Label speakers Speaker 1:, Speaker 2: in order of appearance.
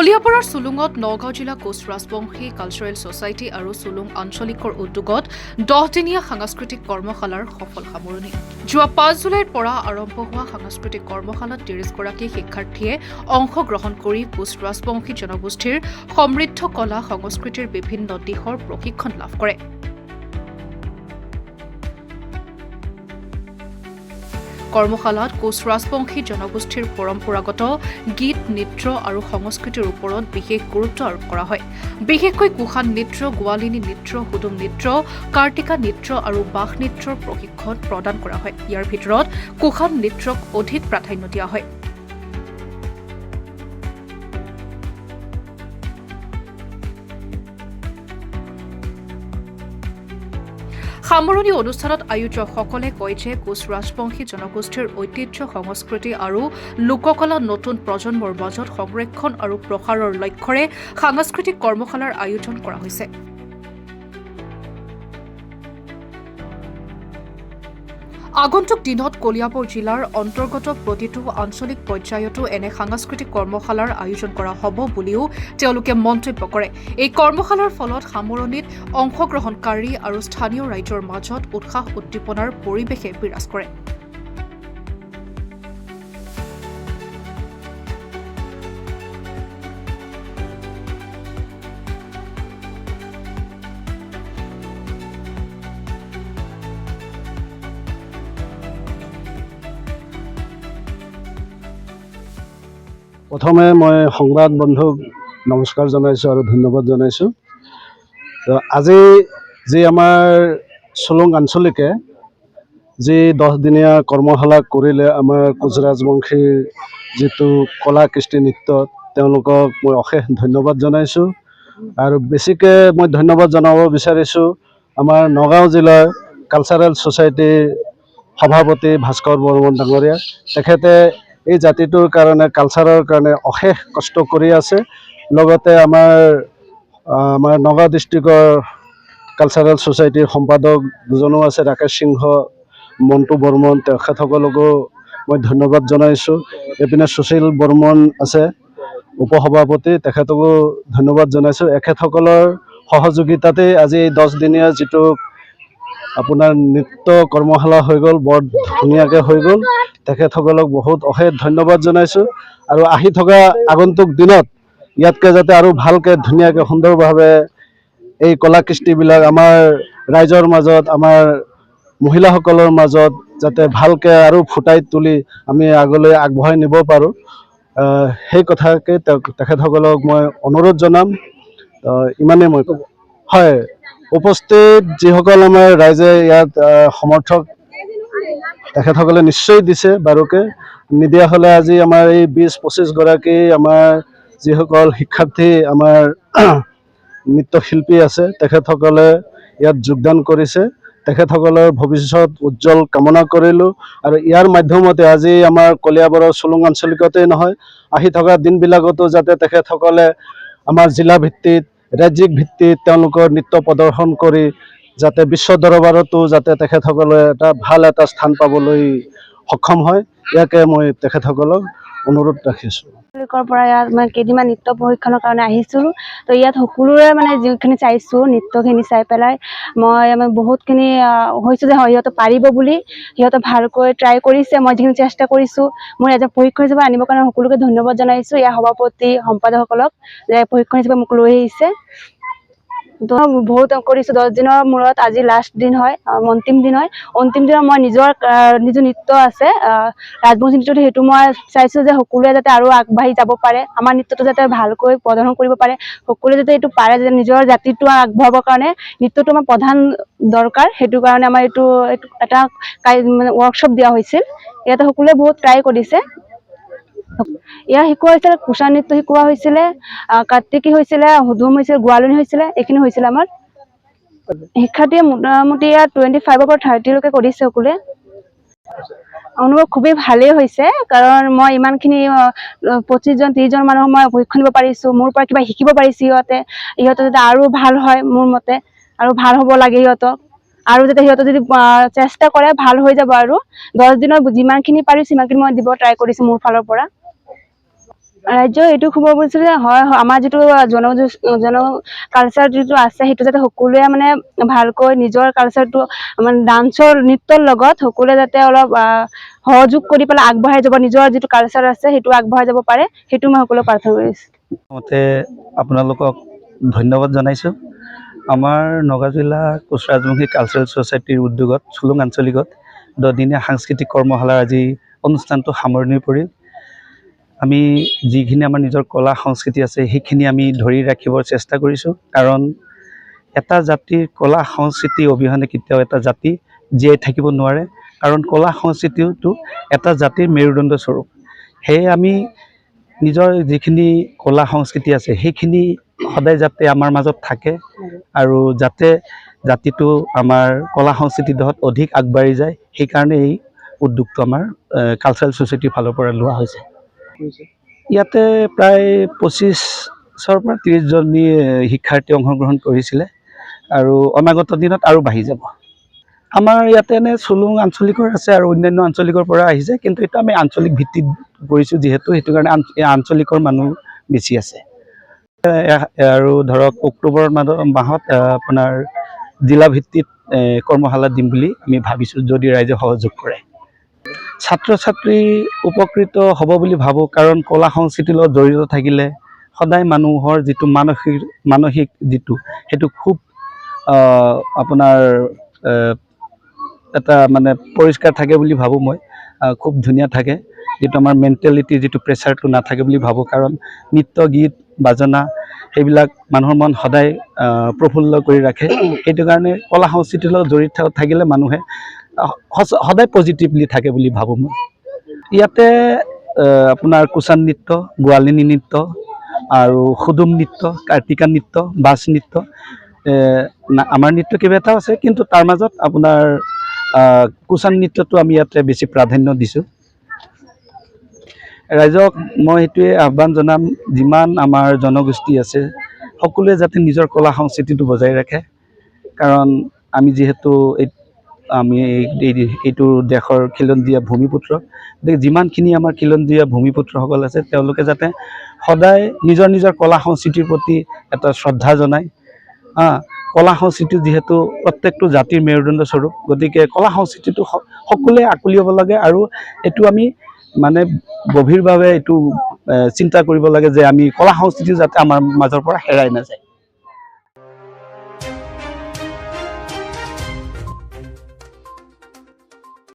Speaker 1: কলিয়াপাৰাৰ চুলুঙত নগাঁও জিলা Koch Rajbongshi cultural society আৰু চুলুং আঞ্চলিকৰ উদ্যোগত 10-দিনীয়া সাংস্কৃতিক কৰ্মশালাৰ সফল সামৰণি। যোৱা 5 জুলাইৰ পৰা আৰম্ভ হোৱা সাংস্কৃতিক কৰ্মশালাত 30গৰাকী শিক্ষাৰ্থীয়ে অংশগ্ৰহণ কৰি কোচ ৰাজবংশী জনগোষ্ঠীৰ সমৃদ্ধ কলা সংস্কৃতিৰ বিভিন্ন দিশৰ প্ৰশিক্ষণ লাভ কৰে। কৰ্মশালাত কোচ ৰাজবংশী জনগোষ্ঠীৰ পৰম্পৰাগত গীত, নৃত্য আৰু সংস্কৃতিৰ ওপৰত বিশেষ গুৰুত্ব আৰোপ কৰা হয়। বিশেষকৈ কুশান নৃত্য, গোৱালিনী নৃত্য, হুদুম নৃত্য, কাৰ্তিকা নৃত্য আৰু বাঘ নৃত্যৰ প্ৰশিক্ষণ প্ৰদান কৰা হয়। ইয়াৰ ভিতৰত কুশান নৃত্যক অধিক প্ৰাধান্য দিয়া হয়। সামৰণি অনুষ্ঠানত আয়োজকসকলে কয় যে কোচ ৰাজবংশী জনগোষ্ঠীৰ ঐতিহ্য, সংস্কৃতি আৰু লোককলা নতুন প্ৰজন্মৰ মাজত সংৰক্ষণ আৰু প্ৰসাৰৰ লক্ষ্যৰে সাংস্কৃতিক কৰ্মশালাৰ আয়োজন কৰা হৈছে। আগন্তুক দিনত কলিয়াবৰ জিলাৰ অন্তৰ্গত প্ৰতিটো আঞ্চলিক পৰ্যায়তো এনে সাংস্কৃতিক কৰ্মশালাৰ আয়োজন কৰা হ'ব বুলিও তেওঁলোকে মন্তব্য কৰে। এই কৰ্মশালাৰ ফলত সামৰণিত অংশগ্ৰহণকাৰী আৰু স্থানীয় ৰাইজৰ মাজত উৎসাহ উদ্দীপনাৰ পৰিৱেশে বিৰাজ কৰে।
Speaker 2: প্ৰথমে মই সংবাদ বন্ধুক নমস্কাৰ জনাইছোঁ আৰু ধন্যবাদ জনাইছোঁ। তো আজি যি আমাৰ চুলুং আঞ্চলিকে যি 10-দিনীয়া কৰ্মশালা কৰিলে আমাৰ কোচ ৰাজবংশীৰ যিটো কলা কৃষ্টি নৃত্য, তেওঁলোকক মই অশেষ ধন্যবাদ জনাইছোঁ। আৰু বেছিকৈ মই ধন্যবাদ জনাব বিচাৰিছোঁ আমাৰ নগাঁও জিলাৰ কালচাৰেল ছ'চাইটিৰ সভাপতি ভাস্কৰ বৰ্মন ডাঙৰীয়া। তেখেতে এই জাতিটোৰ কাৰণে, কালচাৰৰ কাৰণে অশেষ কষ্ট কৰি আছে। লগতে আমাৰ নগাঁও ডিষ্ট্ৰিক্টৰ কালচাৰেল ছ'চাইটিৰ সম্পাদক দুজনো আছে, ৰাকেশ সিংহ, মণ্টু বৰ্মন, তেখেতসকলকো মই ধন্যবাদ জনাইছোঁ। এইপিনে সুশীল বৰ্মন আছে উপসভাপতি, তেখেতকো ধন্যবাদ জনাইছোঁ। এখেতসকলৰ সহযোগিতাতেই আজি এই 10-দিনীয়া যিটো আপোনাৰ নৃত্য কৰ্মশালা হৈ গ'ল, বৰ ধুনীয়াকৈ হৈ গ'ল। তেখেতসকলক বহুত অশেষ ধন্যবাদ জনাইছোঁ। আৰু আহি থকা আগন্তুক দিনত ইয়াতকৈ যাতে আৰু ভালকৈ ধুনীয়াকৈ সুন্দৰভাৱে এই কলা কৃষ্টিবিলাক আমাৰ ৰাইজৰ মাজত, আমাৰ মহিলাসকলৰ মাজত যাতে ভালকৈ আৰু ফুটাই তুলি আমি আগলৈ আগবঢ়াই নিব পাৰোঁ, সেই কথাকে তেখেতসকলক মই অনুৰোধ জনাম। ইমানেই মই ক'ব। হয়, উপস্থিত যিসকল আমাৰ ৰাইজে ইয়াত সমৰ্থক, তেখেতসকলে নিশ্চয় দিছে বাৰুকৈ। নিদিয়া হ'লে আজি আমাৰ এই 20-25 গৰাকী আমাৰ যিসকল শিক্ষাৰ্থী, আমাৰ নৃত্যশিল্পী আছে, তেখেতসকলে ইয়াত যোগদান কৰিছে। তেখেতসকলৰ ভৱিষ্যত উজ্জ্বল কামনা কৰিলোঁ। আৰু ইয়াৰ মাধ্যমতে আজি আমাৰ কলিয়াবৰৰ চুলুং আঞ্চলিকতেই নহয়, আহি থকা দিনবিলাকতো যাতে তেখেতসকলে আমাৰ জিলা ভিত্তিত, ৰাজ্যিক ভিত্তিত তেওঁলোকৰ নৃত্য প্ৰদৰ্শন কৰি যাতে বিশ্ব দৰবাৰতো যাতে তেখেতসকলে ভাল এটা স্থান পাবলৈ সক্ষম হয়, ইয়াকে মই তেখেতসকলক অনুৰোধ ৰাখিছোঁ।
Speaker 3: পৰা ইয়াত মই কেইদিনমান নৃত্য প্ৰশিক্ষণৰ কাৰণে আহিছিলোঁ। তো ইয়াত সকলোৰে যিখিনি চাইছোঁ, নৃত্যখিনি চাই পেলাই মই বহুতখিনি হৈছোঁ যে সিহঁতে পাৰিব বুলি। সিহঁতে ভালকৈ ট্ৰাই কৰিছে, মই যিখিনি চেষ্টা কৰিছোঁ। মোৰ এজন প্ৰশিক্ষক হিচাপে আনিবৰ কাৰণে সকলোকে ধন্যবাদ জনাইছোঁ, ইয়াৰ সভাপতি সম্পাদকসকলক, যে প্ৰশিক্ষণ হিচাপে মোক লৈ আহিছে। তো বহুত কৰিছোঁ। 10 দিনৰ মূৰত আজি লাষ্ট দিন হয়, অন্তিম দিন হয়। অন্তিম দিনত মই নিজৰ নৃত্য আছে, ৰাজবংশী নৃত্যটো, সেইটো মই চাইছোঁ যে সকলোৱে যাতে আৰু আগবাঢ়ি যাব পাৰে, আমাৰ নৃত্যটো যাতে ভালকৈ প্ৰদৰ্শন কৰিব পাৰে, সকলোৱে যাতে এইটো পাৰে, যে নিজৰ জাতিটো আগবঢ়াবৰ কাৰণে নৃত্যটো আমাৰ প্ৰধান দৰকাৰ। সেইটো কাৰণে আমাৰ এইটো এটা ৱৰ্কশ্বপ দিয়া হৈছিল। ইয়াতে সকলোৱে বহুত ট্ৰাই কৰিছে। ইয়াৰ শিকোৱা হৈছিলে কুশান নৃত্য শিকোৱা হৈছিলে, কাৰ্তিকী হৈছিলে, হুদুম হৈছিলে, গোৱালনী হৈছিলে, এইখিনি হৈছিলে আমাৰ। শিক্ষাৰ্থীয়ে মোটামুটি ইয়াত 25-ৰ পৰা 30লৈকে কৰিছে সকলোৱে। অনুভৱ খুবেই ভালেই হৈছে, কাৰণ মই ইমানখিনি 25-30জন মানুহক মই প্ৰশিক্ষণ দিব পাৰিছোঁ। মোৰ পৰা কিবা শিকিব পাৰিছোঁ সিহঁতে যাতে আৰু ভাল হয়, মোৰ মতে আৰু ভাল হ'ব লাগে সিহঁতক। আৰু যাতে সিহঁতে যদি চেষ্টা কৰে ভাল হৈ যাব। আৰু 10 দিনত যিমানখিনি পাৰিছোঁ সিমানখিনি মই দিব ট্ৰাই কৰিছোঁ মোৰ ফালৰ পৰা। ৰাজ্য এইটো ক'ব বিচাৰিছো যে হয় আমাৰ যিটো জন কালচাৰ যিটো আছে সেইটো যাতে সকলোৱে মানে ভালকৈ নিজৰ কালচাৰটো মানে ডান্সৰ নৃত্যৰ লগত সকলোৱে যাতে অলপ সহযোগ কৰি পেলাই আগবঢ়াই যাব, নিজৰ যিটো কালচাৰ আছে সেইটো আগবঢ়াই যাব পাৰে, সেইটো মই সকলোকে প্ৰাৰ্থনা কৰিছোঁ।
Speaker 4: মতে আপোনালোকক ধন্যবাদ জনাইছোঁ। আমাৰ নগাঁও জিলা কোচ ৰাজবংশী কালচাৰেল ছ'চাইটিৰ উদ্যোগত চুলুং আঞ্চলিকত 10 দিনীয়া সাংস্কৃতিক কৰ্মশালাৰ আজি অনুষ্ঠানটো সামৰণি পৰিল। আমি যিখিনি আমাৰ নিজৰ কলা সংস্কৃতি আছে সেইখিনি আমি ধৰি ৰাখিবৰ চেষ্টা কৰিছোঁ, কাৰণ এটা জাতিৰ কলা সংস্কৃতি অবিহনে কেতিয়াও এটা জাতি জীয়াই থাকিব নোৱাৰে, কাৰণ কলা সংস্কৃতিটো এটা জাতিৰ মেৰুদণ্ড স্বৰূপ। সেয়ে আমি নিজৰ যিখিনি কলা সংস্কৃতি আছে সেইখিনি সদায় যাতে আমাৰ মাজত থাকে আৰু যাতে জাতিটো আমাৰ কলা সংস্কৃতিৰ দিশত অধিক আগবাঢ়ি যায়, সেইকাৰণে এই উদ্যোগটো আমাৰ কালচাৰেল ছ'চাইটিৰ ফালৰ পৰা লোৱা হৈছে। ইয়াতে প্ৰায় 25-ৰ পৰা 30জনী শিক্ষাৰ্থী অংশগ্ৰহণ কৰিছিলে আৰু অনাগত দিনত আৰু বাঢ়ি যাব। আমাৰ ইয়াতে এনে চুলুং আঞ্চলিকৰ আছে আৰু অন্যান্য আঞ্চলিকৰ পৰা আহিছে, কিন্তু এইটো আমি আঞ্চলিক ভিত্তিত কৰিছোঁ যিহেতু, সেইটো কাৰণে আঞ্চলিকৰ মানুহ বেছি আছে। আৰু ধৰক অক্টোবৰ মাহত আপোনাৰ জিলা ভিত্তিত কৰ্মশালা দিম বুলি আমি ভাবিছোঁ, যদি ৰাইজে সহযোগ কৰে। ছাত্ৰ ছাত্ৰী উপকৃত হ'ব বুলি ভাবোঁ, কাৰণ কলা সংস্কৃতিৰ লগত জড়িত থাকিলে সদায় মানুহৰ যিটো মানসিক যিটো সেইটো খুব আপোনাৰ এটা মানে পৰিষ্কাৰ থাকে বুলি ভাবোঁ মই, খুব ধুনীয়া থাকে, যিটো আমাৰ মেণ্টেলিটি যিটো প্ৰেছাৰটো নাথাকে বুলি ভাবোঁ, কাৰণ নৃত্য গীত বাজনা সেইবিলাক মানুহৰ মন সদায় প্ৰফুল্ল কৰি ৰাখে। সেইটো কাৰণে কলা সংস্কৃতিৰ লগত জড়িত থাকিলে মানুহে সদায় পজিটিভলি থাকে বুলি ভাবোঁ মই। ইয়াতে আপোনাৰ কুচান নৃত্য, গোৱালিনী নৃত্য আৰু সুদুম নৃত্য, কাৰ্তিকা নৃত্য, বাছ নৃত্য, আমাৰ নৃত্য কেইবাটাও আছে, কিন্তু তাৰ মাজত আপোনাৰ কুচান নৃত্যটো আমি ইয়াতে বেছি প্ৰাধান্য দিছোঁ। ৰাইজক মই সেইটোৱে আহ্বান জনাম, যিমান আমাৰ জনগোষ্ঠী আছে সকলোৱে যাতে নিজৰ কলা সংস্কৃতিটো বজাই ৰাখে, কাৰণ আমি যিহেতু এইটো দেশৰ খিলঞ্জীয়া ভূমিপুত্ৰ, গতিকে যিমানখিনি আমাৰ খিলঞ্জীয়া ভূমিপুত্ৰসকল আছে তেওঁলোকে যাতে সদায় নিজৰ নিজৰ কলা সংস্কৃতিৰ প্ৰতি এটা শ্ৰদ্ধা জনায়। কলা সংস্কৃতি যিহেতু প্ৰত্যেকটো জাতিৰ মেৰুদণ্ড স্বৰূপ, গতিকে কলা সংস্কৃতিটো সকলোৱে আঁকোৱালিব লাগে, আৰু এইটো আমি মানে গভীৰভাৱে এইটো চিন্তা কৰিব লাগে যে আমি কলা সংস্কৃতি যাতে আমাৰ মাজৰ পৰা হেৰাই নাযায়।